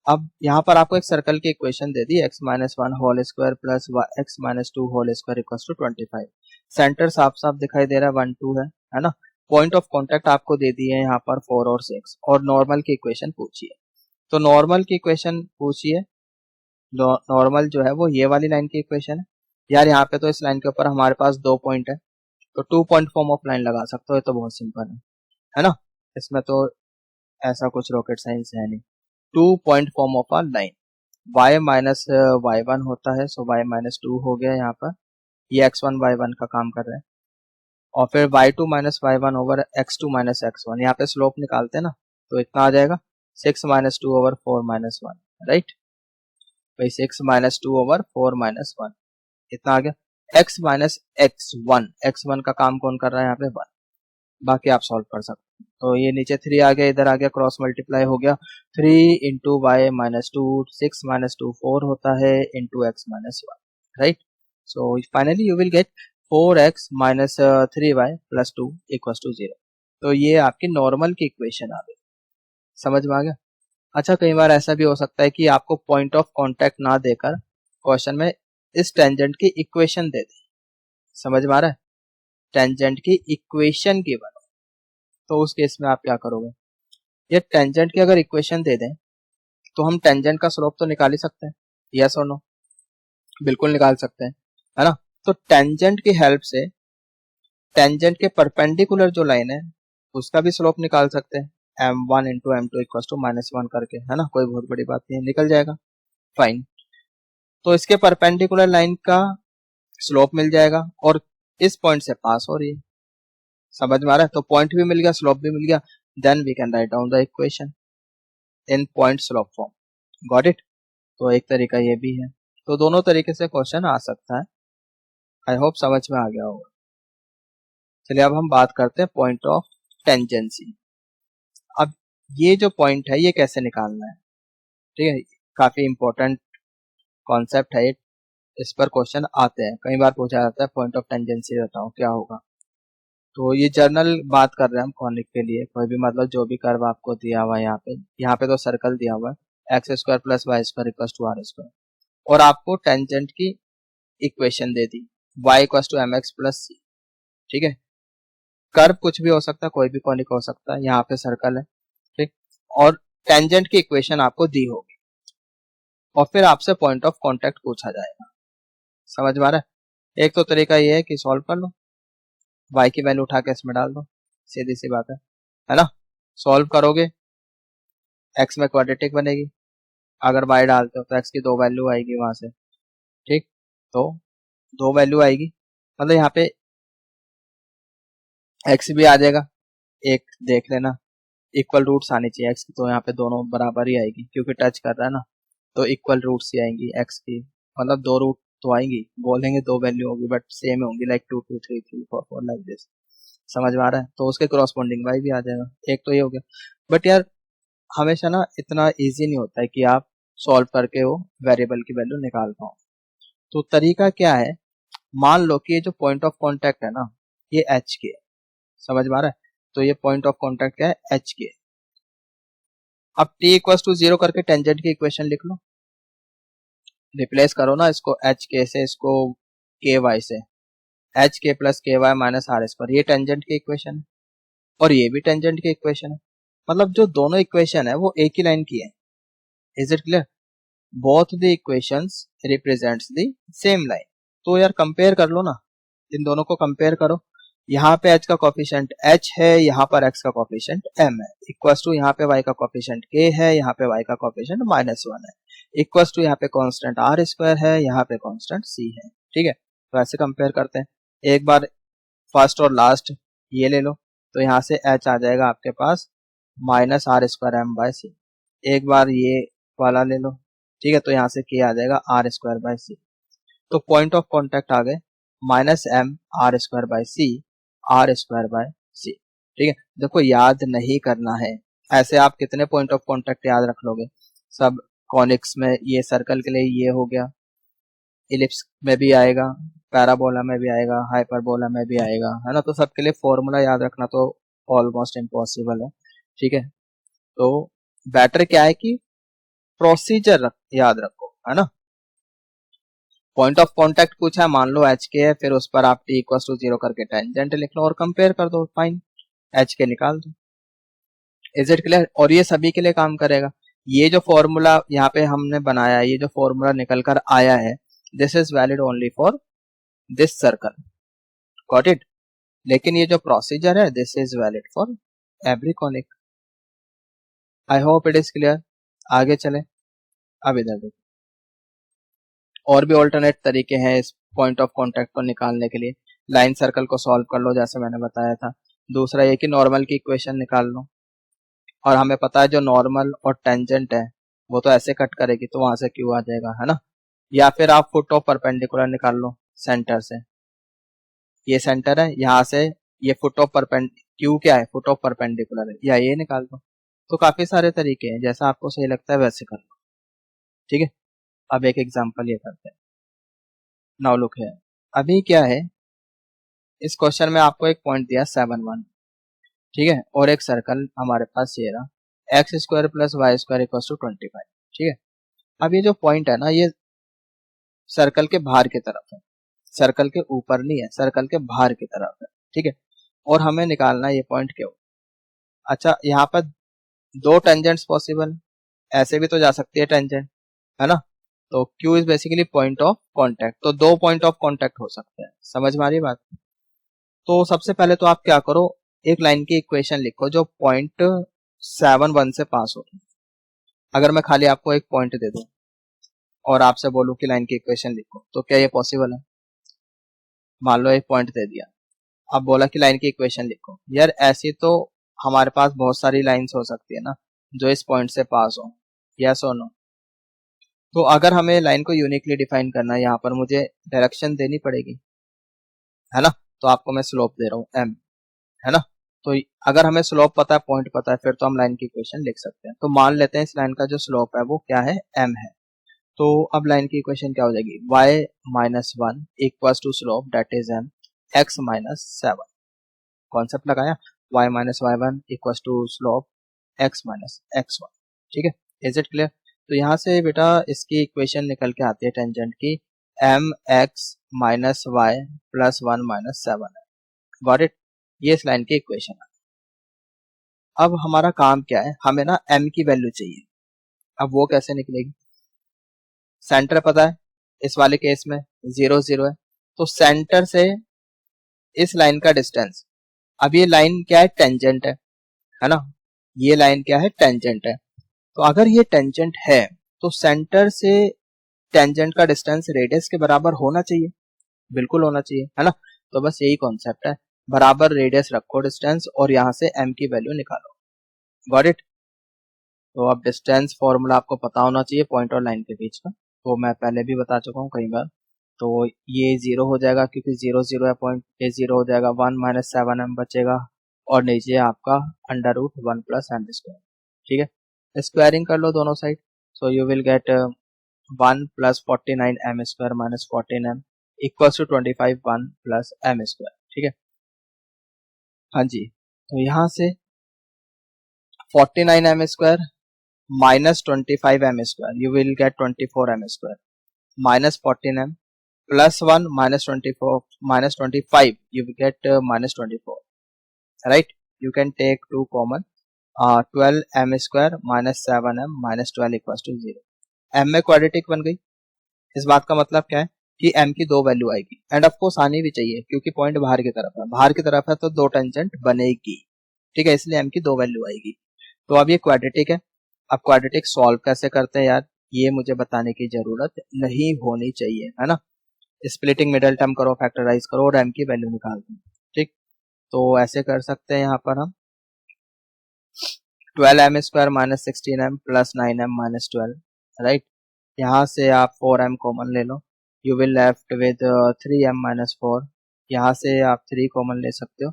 अब यहाँ पर आपको एक सर्कल की इक्वेशन दे दी, x minus one whole square plus x minus two whole square equal to 25। Centre साफ साफ दिखाई दे रहा है 1 2 है ना। पॉइंट ऑफ कांटेक्ट आपको दे दी है यहाँ पर 4 और 6, और नॉर्मल की इक्वेशन पूछी है। तो नॉर्मल की इक्वेशन पूछी है, नॉर्मल जो है वो ये वाली लाइन की इक्वेशन है यार। यहाँ पे तो इस लाइन के ऊपर हमारे पास 2 पॉइंट है, तो 2 पॉइंट फॉर्म ऑफ लाइन लगा सकते हो, ये तो बहुत सिंपल है ना। इसमें तो ऐसा कुछ रॉकेट साइंस है नहीं। 2 point form of a line, y minus y one होता है, सो y माइनस टू हो गया यहाँ पर, ये x1 y1 का काम कर रहा है, और फिर y2 minus y one over x2 minus x1, यहाँ पे स्लोप निकालते हैं ना, तो इतना आ जाएगा 6 minus two over 4 minus one, right भाई, 6 minus two over 4 minus one, इतना आ गया। x माइनस x1 का काम कौन कर रहा है यहाँ पे 1, बाकी आप सॉल्व कर सकते हैं। तो ये नीचे 3 आ गया, इधर आ गया, क्रॉस मल्टीप्लाई हो गया, 3 इंटू वाई माइनस 2, 6 माइनस 2 4 होता है, into x minus 1, right. So finally you will get 4x minus 3y plus 2 equals to 0। तो ये आपकी नॉर्मल की इक्वेशन आ गई, समझ में आ गया। अच्छा, कई बार ऐसा भी हो सकता है कि आपको पॉइंट ऑफ कांटेक्ट ना देकर क्वेश्चन में इस टेंजेंट की इक्वेशन दे दे, समझ में आ रहा है, टेंजेंट की इक्वेशन की बनो, तो उस केस में आप क्या करोगे, ये टेंजेंट की अगर इक्वेशन दे दें तो हम टेंजेंट का स्लोप तो निकाल ही सकते हैं, यस और नो, बिल्कुल निकाल सकते हैं, है ना। तो टेंजेंट की हेल्प से टेंजेंट के परपेंडिकुलर जो लाइन है उसका भी स्लोप निकाल सकते हैं, m1 into m2 equal to -1 करके, है ना, कोई बहुत बड़ी बात नहीं है, निकल जाएगा, फाइन। तो इसके परपेंडिकुलर लाइन का स्लोप मिल जाएगा और इस पॉइंट से पास हो रही है, समझ में आ रहा है। तो पॉइंट भी मिल गया, स्लोप भी मिल गया, then we can write down the equation in point slope form, got it. तो एक तरीका ये भी है, तो दोनों तरीके से क्वेश्चन आ सकता है, आई होप समझ में आ गया होगा। चलिए अब हम बात करते हैं पॉइंट ऑफ टेंजेंसी। अब ये जो पॉइंट है ये कैसे निकालना है, ठीक है, काफी इंपॉर्टेंट कॉन्सेप्ट है, इस पर क्वेश्चन आते हैं, कई बार पूछा जाता है पॉइंट ऑफ टेंजेंसी बताओ क्या होगा। तो ये जर्नल बात कर रहे हैं हम कॉनिक के लिए, कोई भी मतलब जो भी कर्व आपको दिया हुआ है, यहाँ पे तो सर्कल दिया हुआ है, x square plus Y square equal to are square, और आपको टेंजेंट की इक्वेशन दे दी y equal to M x plus c, ठीक है। कर्व कुछ भी हो सकता है, कोई भी कॉनिक हो सकता है, यहाँ पे सर्कल है, ठीक, और टेंजेंट की इक्वेशन आपको दी होगी और फिर आपसे पॉइंट ऑफ कांटेक्ट पूछा जाएगा, समझ में आ रहा है। एक तो तरीका ये है कि सॉल्व कर लो, y की वैल्यू उठा के इसमें डाल दो, सीधी सी बात है ना। सॉल्व करोगे x में क्वाड्रेटिक बनेगी, अगर y डालते हो तो x की 2 वैल्यू आएगी वहां से, ठीक, तो 2 वैल्यू आएगी, मतलब यहाँ पे x भी आ जाएगा, एक देख लेना, इक्वल रूट्स आनी चाहिए x की, तो यहाँ पे दोनों बराबर ही आएगी क्योंकि टच कर रहा है ना, तो इक्वल रूट्स ही आएंगी x की, मतलब 2 रूट तो आएंगी, बोलेंगे 2 वैल्यू होगी बट सेम होंगी, लाइक 2 2 3 3 4 4 लाइक दिस, समझ में आ रहा है। तो उसके क्रॉसपोंडिंग y भी आ जाएगा, एक तो ये हो गया। बट यार हमेशा ना इतना इजी नहीं होता है कि आप सॉल्व करके वो वेरिएबल की वैल्यू निकाल पाओ, तो तरीका क्या है, मान लो कि ये जो पॉइंट ऑफ कांटेक्ट है ना ये h के, समझ में आ रहा है, तो ये पॉइंट ऑफ कांटेक्ट क्या है, h के। अब t इक्वल टू 0 करके टेंजेंट की इक्वेशन लिख लो, रिप्लेस करो ना इसको एच के से, इसको के वाई से, एच के plus k y minus R square, ये टेंजेंट की इक्वेशन है और ये भी टेंजेंट की इक्वेशन है, मतलब जो दोनों इक्वेशन है वो एक ही लाइन की है, is it clear, both the equations represents the same line. तो यार कंपेयर कर लो ना, इन दोनों को कंपेयर करो, यहाँ पे h का कोफिशिएंट h है, यहाँ पर x का कोफिशिएंट m है, इक्वल्स टू यहाँ पे y का कोफिशिएंट k है, यहाँ पे y का कोफिशिएंट -1 है, इक्वल्स टू यहाँ पे कांस्टेंट r स्क्वायर है, यहाँ पे कांस्टेंट c है, ठीक है। तो ऐसे कंपेयर करते हैं, एक बार फर्स्ट और लास्ट ये ले लो, तो यहाँ से h आ जाएगा आपके पास -r स्क्वायर m बाय सी, एक बार ये वाला ले लो, ठीक है, तो यहाँ से k आ जाएगा r स्क्वायर बाय सी, तो पॉइंट ऑफ कॉन्टेक्ट आ गए -m r square by c r square by c, ठीक है। देखो याद नहीं करना है, ऐसे आप कितने पॉइंट ऑफ कांटेक्ट याद रख लोगे, सब कॉनिक्स में ये सर्कल के लिए ये हो गया, इलिप्स में भी आएगा, पैराबोला में भी आएगा, हाइपरबोला में भी आएगा, है ना, तो सबके लिए फॉर्मूला याद रखना तो ऑलमोस्ट इम्पॉसिबल है, ठीक है। तो बेटर क्या है कि प्रोसीजर याद रखो, है ना। पॉइंट ऑफ कांटेक्ट पूछा है, मान लो एच के है, फिर उस पर आप t इक्वल टू 0 करके टेंजेंट लिख लो और कंपेयर कर दो, फाइन, एच के निकाल दो, इज इट क्लियर। और ये सभी के लिए काम करेगा, ये जो फॉर्मूला यहाँ पे हमने बनाया है, ये जो फॉर्मूला निकल कर आया है, this is valid only for this circle, got it, लेकिन ये जो प्रोसीजर है this is valid for every conic. I hope it is clear, आगे चले। अब इधर देखो, और भी ऑल्टरनेट तरीके हैं इस पॉइंट ऑफ कांटेक्ट को निकालने के लिए, लाइन सर्कल को सॉल्व कर लो जैसे मैंने बताया था, दूसरा ये कि नॉर्मल की इक्वेशन निकाल लो, और हमें पता है जो नॉर्मल और टेंजेंट है वो तो ऐसे कट करेगी, तो वहां से क्यू आ जाएगा, है ना। या फिर आप फुट ऑफ परपेंडिकुलर निकाल लो सेंटर से, ये सेंटर है, यहाँ से ये फुट ऑफ क्यू क्या है, फुट ऑफ परपेंडिकुलर है, या ये निकाल दो। तो काफी सारे तरीके हैं, जैसा आपको सही लगता है वैसे कर लो। ठीक है, अब एक एग्जांपल ये करते हैं। नाउ लुक है, अभी क्या है, इस क्वेश्चन में आपको एक पॉइंट दिया 7 1, ठीक है, और एक सर्कल हमारे पास ये रहा x square plus Y square equal to 25। ठीक है, अब ये जो पॉइंट है ना, ये सर्कल के बाहर की तरफ है, सर्कल के ऊपर नहीं है, सर्कल के बाहर की तरफ है। ठीक है, और हमें निकालना है ये पॉइंट क्यों। अच्छा, यहाँ पर दो टेंजेंट्स पॉसिबल है, ऐसे भी तो जा सकती है टेंजेंट, है ना। तो Q is basically point of contact, तो दो पॉइंट ऑफ कांटेक्ट हो सकते हैं, समझ में आ रही बात। तो सबसे पहले तो आप क्या करो, एक लाइन की इक्वेशन लिखो जो पॉइंट 7 1 से पास हो। अगर मैं खाली आपको एक पॉइंट दे दूं और आपसे बोलूं कि लाइन की इक्वेशन लिखो, तो क्या ये पॉसिबल है। मान लो एक पॉइंट दे दिया, अब बोला कि लाइन की इक्वेशन लिखो। यार ऐसी तो हमारे पास बहुत सारी लाइंस हो सकती है ना जो इस पॉइंट से पास हो, यस और नो। तो अगर हमें लाइन को यूनिकली डिफाइन करना है, यहाँ पर मुझे डायरेक्शन देनी पड़ेगी, है ना। तो आपको मैं स्लोप दे रहा हूँ m, है ना। तो अगर हमें स्लोप पता है, पॉइंट पता है, फिर तो हम लाइन की इक्वेशन लिख सकते हैं। तो मान लेते हैं इस लाइन का जो स्लोप है वो क्या है, m है। तो अब लाइन की इक्वेशन क्या हो जाएगी, y minus 1 equal to slope that is m x minus 7। Concept लगाया, y minus y one equal to slope x minus x1। ठीक है, इज इट क्लियर। तो यहाँ से बेटा इसकी इक्वेशन निकल के आती है टेंजेंट की m x minus y plus 1 minus 7 है। गॉट इट, ये इस लाइन की इक्वेशन है। अब हमारा काम क्या है, हमें ना m की वैल्यू चाहिए। अब वो कैसे निकलेगी, सेंटर पता है इस वाले केस में 0 0 है, तो सेंटर से इस लाइन का डिस्टेंस, अब ये लाइन क्या है, टेंजेंट है ना। ये लाइन क्या है, टेंजेंट है। तो अगर ये टेंजेंट है तो सेंटर से टेंजेंट का डिस्टेंस रेडियस के बराबर होना चाहिए, बिल्कुल होना चाहिए, है ना। तो बस यही कॉन्सेप्ट है, बराबर रेडियस रखो डिस्टेंस और यहाँ से m की वैल्यू निकालो। Got it. तो अब डिस्टेंस फॉर्मूला आपको पता होना चाहिए पॉइंट और लाइन के बीच का, तो मैं पहले भी बता चुका हूँ कई बार। तो ये 0 हो जाएगा क्योंकि 0 0 है पॉइंट, ये 0 हो जाएगा, 1 माइनस 7m बचेगा और नीचे आपका under root 1 plus m square. ठीक है, स्क्वायरिंग कर लो दोनों side, so you will get 1 plus 49m square minus 14m equal to 25 1 plus m square. ठीक है, हाँ जी। तो यहाँ से 49m square minus 25m square, you will get 24m square minus 14m plus 1 minus 24 minus 25, you will get minus 24, right? You can take 2 common, 12m square minus 7m minus 12 equals to 0। m में quadratic बन गई, इस बात का मतलब क्या है कि m की दो वैल्यू आएगी, एंड ऑफ कोर्स आनी भी चाहिए क्योंकि पॉइंट बाहर की तरफ है, बाहर की तरफ है तो दो टेंजेंट बनेगी। ठीक है, इसलिए m की दो वैल्यू आएगी। तो अब ये क्वाड्रेटिक है, अब क्वाड्रेटिक सॉल्व कैसे करते हैं यार, ये मुझे बताने की जरूरत नहीं होनी चाहिए, है ना। स्प्लिटिंग मिडल टर्म करो, फैक्टराइज करो और m की वैल्यू निकाल दो। ठीक, तो ऐसे कर सकते हैं यहाँ पर हम 12m square minus 16m plus 9m minus 12, right. यहाँ से आप 4m कॉमन ले लो, you will left with 3m minus 4, यहाँ से आप 3 कॉमन ले सकते हो,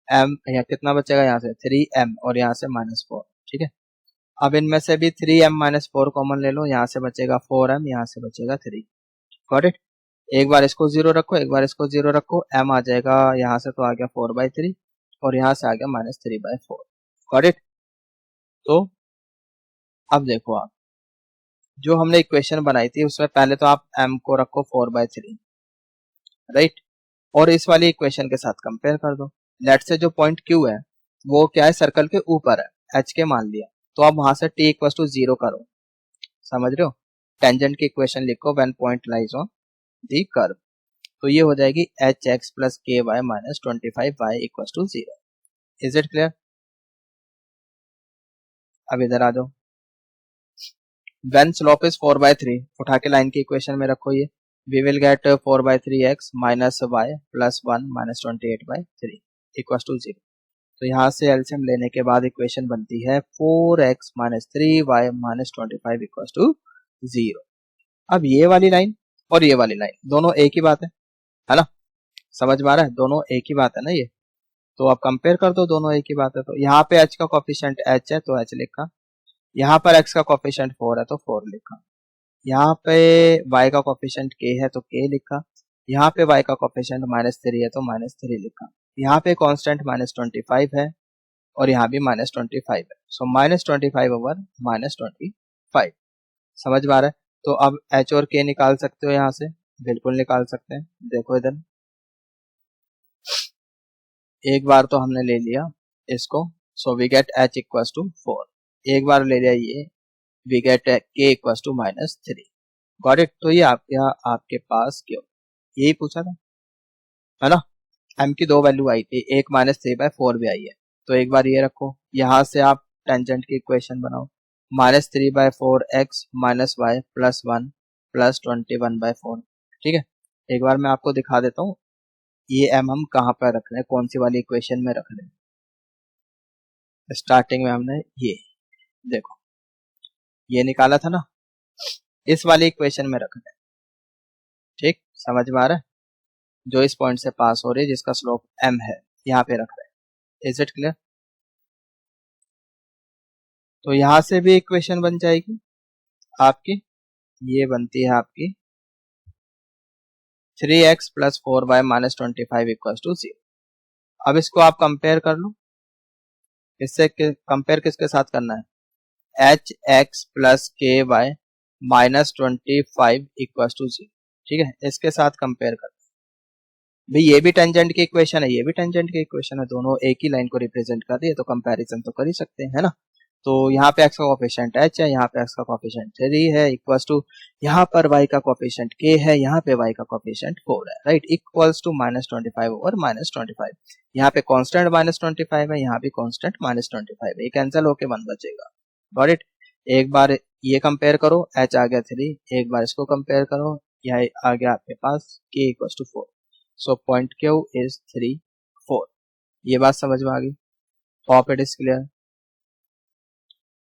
m यहाँ कितना बचेगा, यहाँ से 3m और यहाँ से माइनस 4। ठीक है, अब इनमें से भी 3m माइनस 4 कॉमन ले लो, यहाँ से बचेगा 4m, यहाँ से बचेगा 3। Got it. एक बार इसको 0 रखो, एक बार इसको 0 रखो, m आ जाएगा यहाँ से, तो आ गया 4/3 और यहाँ से आ गया माइनस 3/4। Got it. तो अब देखो आप, जो हमने इक्वेशन बनाई थी उसमें पहले तो आप m को रखो 4/3, राइट, और इस वाली इक्वेशन के साथ कंपेयर कर दो। लेट से जो पॉइंट Q है वो क्या है, सर्कल के ऊपर है, h के मान लिया, तो आप वहां से t इक्वल टू 0 करो, समझ रहे हो। टेंजेंट की इक्वेशन लिखो when point lies on the curve, तो ये हो जाएगी h x plus k y minus 25y equal to 0। Is it clear. अब इधर आ जाओ, व्हेन स्लोप इज 4/3, उठा के लाइन की इक्वेशन में रखो ये, we will get 4/3x minus y plus 1 minus 28/3 equal to 0। तो यहाँ से एलसीएम लेने के बाद इक्वेशन बनती है 4x minus 3y minus 25 equal to 0। अब ये वाली लाइन और ये वाली लाइन दोनों एक ही बात है ना, समझ में आ रहा है, दोनों एक ही बात है ना ये। तो आप कंपेयर कर दो, दोनों एक ही बात है। तो यहाँ पे h का कोफिशिएंट h है तो h लिखा, यहाँ पर x का कोफिशिएंट 4 है तो 4 लिखा, यहाँ पे y का कोफिशिएंट k है तो k लिखा, यहाँ पे y का कोफिशिएंट -3 है तो -3 लिखा, यहाँ पे कांस्टेंट -25 है और यहाँ भी -25 है। सो -25 ओवर -25 समझ में आ रहा है। तो अब h और k निकाल सकते हो यहाँ से, बिल्कुल निकाल सकते हैं। देखो इधर एक बार तो हमने ले लिया इसको, so we get h equals to 4, एक बार ले लिया ये, we get k equals to -3। Got it. तो ये आपके पास क्यों, यही पूछा था, है ना। m की दो वैल्यू आई थी, एक -3/4 भी आई है। तो एक बार ये रखो, यहाँ से आप टेंजेंट की इक्वेशन बनाओ, -3/4x - y + 1 + 21/4। ठीक है, एक बार मैं आपको दिखा देता हूँ ये m हम कहाँ पर रख रहे हैं, कौन सी वाली इक्वेशन में रख रहे हैं। स्टार्टिंग में हमने ये देखो ये निकाला था ना, इस वाली इक्वेशन में रख रहे हैं। ठीक, समझ में आ रहा है, जो इस पॉइंट से पास हो रही है जिसका स्लोप m है, यहाँ पे रख रहे हैं। Is it clear. तो यहाँ से भी इक्वेशन बन जाएगी आपकी, ये बनती है आपकी 3x + 4y - 25 = 0। अब इसको आप कंपेयर कर लो, इससे कंपेयर किसके साथ करना है, hx + ky - 25 = 0। ठीक है, इसके साथ कंपेयर कर भाई, ये भी टेंजेंट की इक्वेशन है, ये भी टेंजेंट की इक्वेशन है, दोनों एक ही लाइन को रिप्रेजेंट कर रही है, तो कंपैरिजन तो कर ही सकते हैं, है ना। तो यहाँ पे x का कोफिशिएंट h है, यहाँ पे x का कोफिशिएंट 3 है, इक्वल्स टू यहाँ पर y का कोफिशिएंट k है, यहाँ पे y का कोफिशिएंट 4 है, राइट, इक्वल्स टू -25 ओवर -25। यहाँ पे कांस्टेंट -25 है, यहाँ भी कांस्टेंट -25 है, ये कैंसिल होके 1 बचेगा। Got it. एक बार ये कंपेयर करो, h आ गया 3, एक बार इसको कंपेयर करो, यह आ गया आपके पास k equals to 4। So point Q is 3, 4। ये बात समझ में आ गई, होप इट इज क्लियर।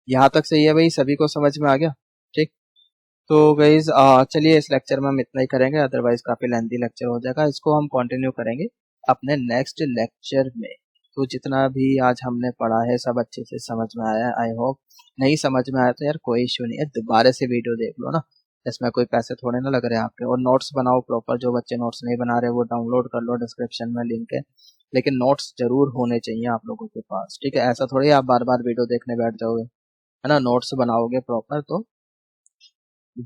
यहाँ तक सही है भाई, सभी को समझ में आ गया। ठीक, तो गाइज चलिए इस लेक्चर में हम इतना ही करेंगे, अदरवाइज काफी लेंथी लेक्चर हो जाएगा, इसको हम कंटिन्यू करेंगे अपने नेक्स्ट लेक्चर में। तो जितना भी आज हमने पढ़ा है सब अच्छे से समझ में आया है, आई होप। नहीं समझ में आया तो यार कोई इश्यू नहीं है, दोबारा से वीडियो देख लो ना, इसमें कोई पैसे थोड़े ना लग रहे हैं आपके। और नोट्स बनाओ प्रॉपर, जो बच्चे नोट्स नहीं बना रहे वो डाउनलोड कर लो, डिस्क्रिप्शन में लिंक है, लेकिन नोट्स जरूर होने चाहिए आप लोगों के पास। ठीक है, ऐसा थोड़ी आप बार बार वीडियो देखने बैठ जाओगे, है ना। नोट्स बनाओगे प्रॉपर तो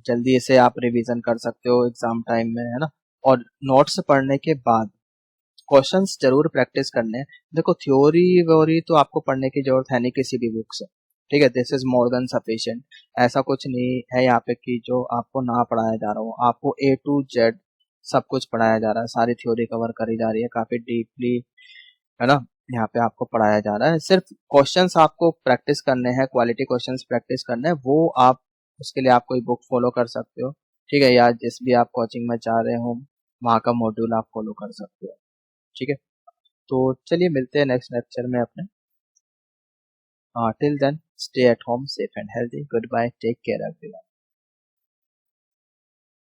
जल्दी से आप रिवीजन कर सकते हो एग्जाम टाइम में, है ना। और नोट्स पढ़ने के बाद क्वेश्चंस जरूर प्रैक्टिस करने हैं। देखो थ्योरी व्योरी तो आपको पढ़ने की जरूरत है नहीं किसी भी बुक से, ठीक है, this is more than sufficient. ऐसा कुछ नहीं है यहाँ पे कि जो आपको ना पढ़ाया जा रहा हो, आपको A to Z सब कुछ पढ़ाया जा रहा है, सारी थ्योरी कवर करी जा रही है काफी डीपली, है ना। यहाँ पे आपको पढ़ाया जा रहा है, सिर्फ क्वेश्चंस आपको प्रैक्टिस करने हैं, क्वालिटी क्वेश्चंस प्रैक्टिस करने हैं, वो आप उसके लिए आप कोई बुक फॉलो कर सकते हो। ठीक है, या जिस भी आप कोचिंग में चाह रहे हो वहाँ का मॉड्यूल आप फॉलो कर सकते हो। ठीक है, तो चलिए मिलते हैं नेक्स्ट लेक्चर में अपने। Till then stay at home, safe and healthy, good bye, take care everyone.